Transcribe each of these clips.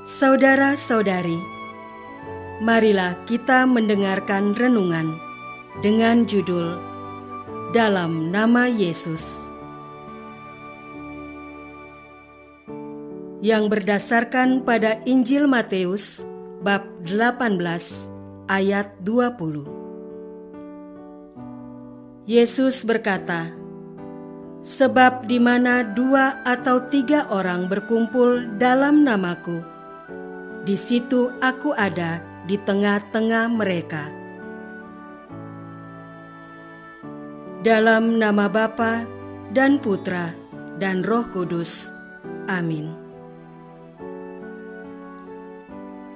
Saudara-saudari, marilah kita mendengarkan renungan dengan judul Dalam Nama Yesus, yang berdasarkan pada Injil Matius bab 18 ayat 20. Yesus berkata, "Sebab di mana 2 atau 3 orang berkumpul dalam namaku, di situ aku ada di tengah-tengah mereka." Dalam nama Bapa dan Putra dan Roh Kudus. Amin.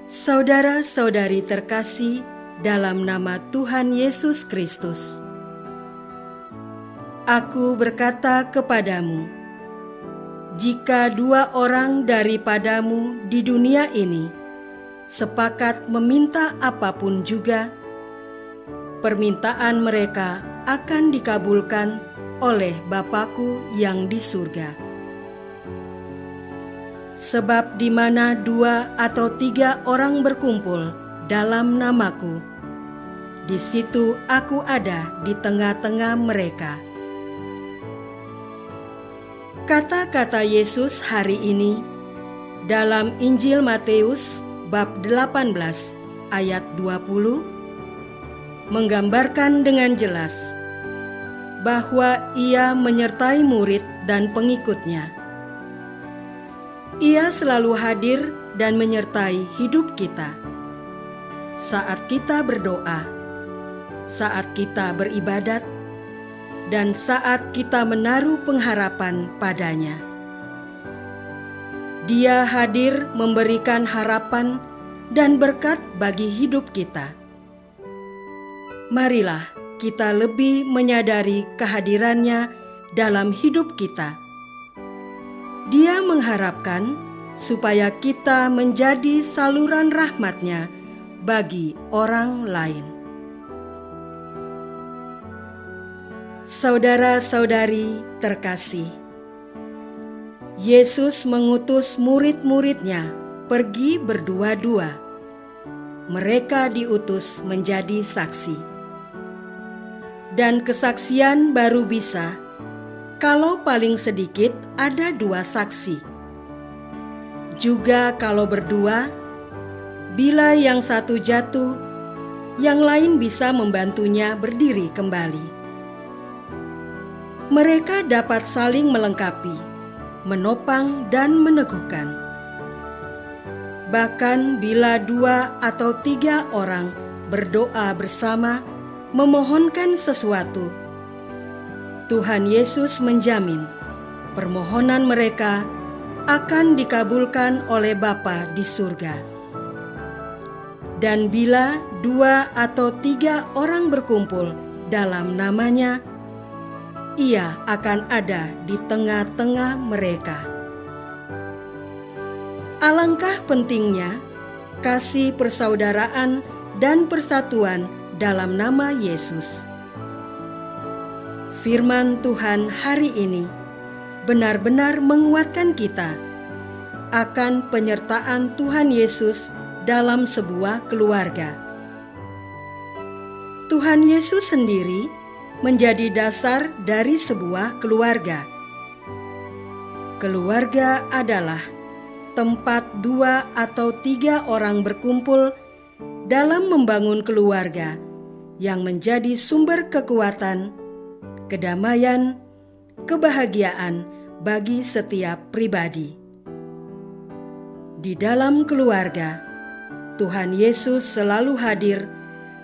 Saudara-saudari terkasih dalam nama Tuhan Yesus Kristus, aku berkata kepadamu, jika 2 orang daripadamu di dunia ini sepakat meminta apapun juga, permintaan mereka akan dikabulkan oleh Bapa-Ku yang di surga. Sebab di mana 2 atau 3 orang berkumpul dalam namaku, di situ aku ada di tengah-tengah mereka. Kata-kata Yesus hari ini dalam Injil Matius bab 18 ayat 20 menggambarkan dengan jelas bahwa Ia menyertai murid dan pengikutnya. Ia selalu hadir dan menyertai hidup kita saat kita berdoa, saat kita beribadat, dan saat kita menaruh pengharapan padanya. Dia hadir memberikan harapan dan berkat bagi hidup kita. Marilah kita lebih menyadari kehadirannya dalam hidup kita. Dia mengharapkan supaya kita menjadi saluran rahmat-Nya bagi orang lain. Saudara-saudari terkasih, Yesus mengutus murid-murid-Nya pergi berdua-dua. Mereka diutus menjadi saksi. Dan kesaksian baru bisa kalau paling sedikit ada 2 saksi. Juga kalau berdua, bila yang satu jatuh, yang lain bisa membantunya berdiri kembali. Mereka dapat saling melengkapi, menopang dan meneguhkan. Bahkan bila 2 atau 3 orang berdoa bersama memohonkan sesuatu, Tuhan Yesus menjamin permohonan mereka akan dikabulkan oleh Bapa di surga. Dan bila 2 atau 3 orang berkumpul dalam nama-Nya, Ia akan ada di tengah-tengah mereka. Alangkah pentingnya kasih persaudaraan dan persatuan dalam nama Yesus. Firman Tuhan hari ini benar-benar menguatkan kita akan penyertaan Tuhan Yesus dalam sebuah keluarga. Tuhan Yesus sendiri menjadi dasar dari sebuah keluarga. Keluarga adalah tempat 2 atau 3 orang berkumpul dalam membangun keluarga yang menjadi sumber kekuatan, kedamaian, kebahagiaan bagi setiap pribadi. Di dalam keluarga, Tuhan Yesus selalu hadir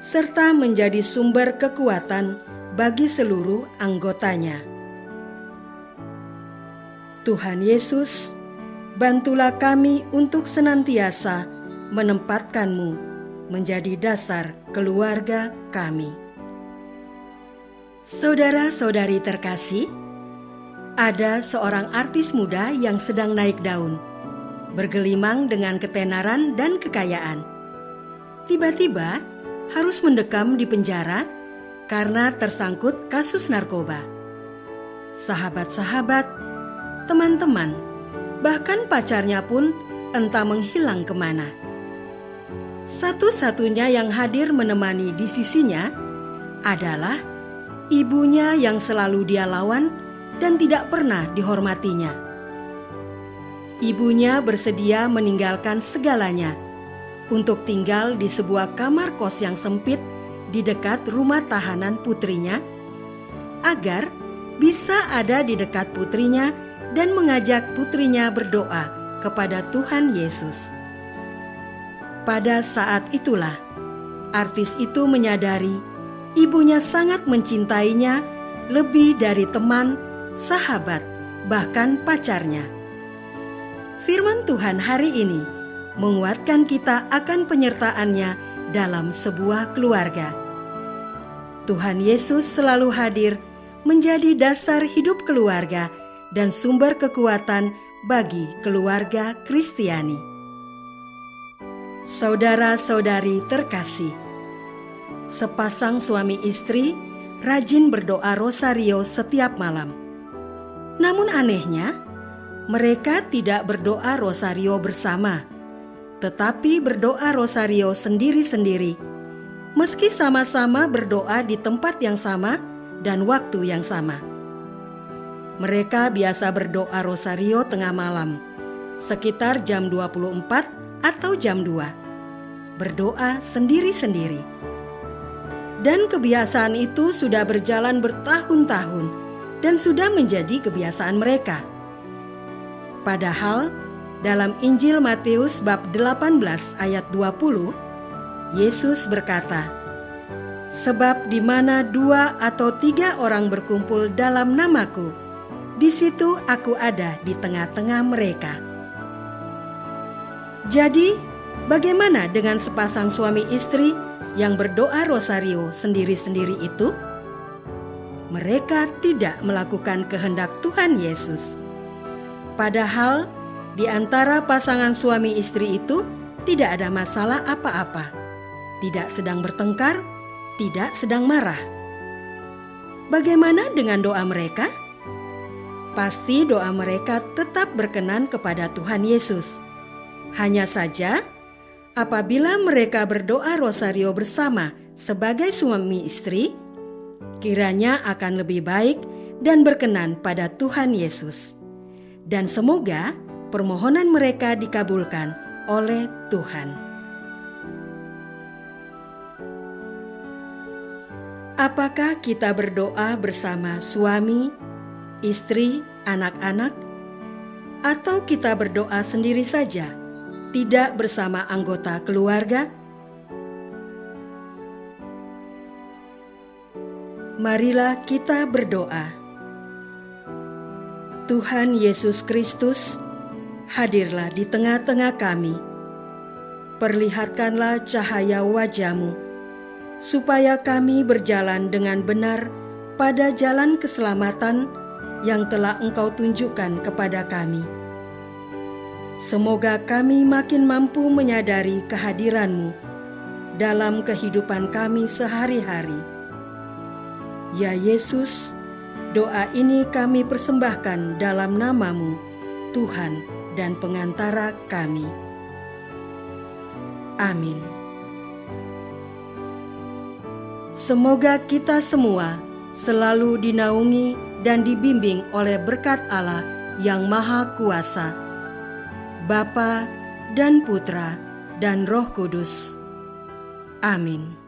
serta menjadi sumber kekuatan bagi seluruh anggotanya. Tuhan Yesus, bantulah kami untuk senantiasa menempatkan-Mu menjadi dasar keluarga kami. Saudara-saudari terkasih, ada seorang artis muda yang sedang naik daun, bergelimang dengan ketenaran dan kekayaan. Tiba-tiba harus mendekam di penjara karena tersangkut kasus narkoba. Sahabat-sahabat, teman-teman, bahkan pacarnya pun entah menghilang kemana. Satu-satunya yang hadir menemani di sisinya adalah ibunya yang selalu dia lawan dan tidak pernah dihormatinya. Ibunya bersedia meninggalkan segalanya untuk tinggal di sebuah kamar kos yang sempit di dekat rumah tahanan putrinya, agar bisa ada di dekat putrinya dan mengajak putrinya berdoa kepada Tuhan Yesus. Pada saat itulah, artis itu menyadari ibunya sangat mencintainya lebih dari teman, sahabat, bahkan pacarnya. Firman Tuhan hari ini menguatkan kita akan penyertaannya dalam sebuah keluarga. Tuhan Yesus selalu hadir menjadi dasar hidup keluarga dan sumber kekuatan bagi keluarga Kristiani. Saudara-saudari terkasih, sepasang suami istri rajin berdoa rosario setiap malam. Namun anehnya, mereka tidak berdoa rosario bersama, tetapi berdoa rosario sendiri-sendiri, meski sama-sama berdoa di tempat yang sama dan waktu yang sama. Mereka biasa berdoa rosario tengah malam, sekitar jam 24 atau jam 2, berdoa sendiri-sendiri. Dan kebiasaan itu sudah berjalan bertahun-tahun dan sudah menjadi kebiasaan mereka. Padahal dalam Injil Matius bab 18 ayat 20, Yesus berkata, "Sebab di mana 2 atau 3 orang berkumpul dalam namaku, di situ aku ada di tengah-tengah mereka." Jadi, bagaimana dengan sepasang suami istri yang berdoa rosario sendiri-sendiri itu? Mereka tidak melakukan kehendak Tuhan Yesus. Padahal, di antara pasangan suami istri itu tidak ada masalah apa-apa. Tidak sedang bertengkar, tidak sedang marah. Bagaimana dengan doa mereka? Pasti doa mereka tetap berkenan kepada Tuhan Yesus. Hanya saja, apabila mereka berdoa rosario bersama sebagai suami istri, kiranya akan lebih baik dan berkenan pada Tuhan Yesus. Dan semoga permohonan mereka dikabulkan oleh Tuhan. Apakah kita berdoa bersama suami, istri, anak-anak, atau kita berdoa sendiri saja, tidak bersama anggota keluarga? Marilah kita berdoa. Tuhan Yesus Kristus, hadirlah di tengah-tengah kami. Perlihatkanlah cahaya wajah-Mu, supaya kami berjalan dengan benar pada jalan keselamatan yang telah Engkau tunjukkan kepada kami. Semoga kami makin mampu menyadari kehadiran-Mu dalam kehidupan kami sehari-hari. Ya Yesus, doa ini kami persembahkan dalam nama-Mu, Tuhan dan pengantara kami. Amin. Semoga kita semua selalu dinaungi dan dibimbing oleh berkat Allah yang Maha Kuasa, Bapa dan Putra dan Roh Kudus. Amin.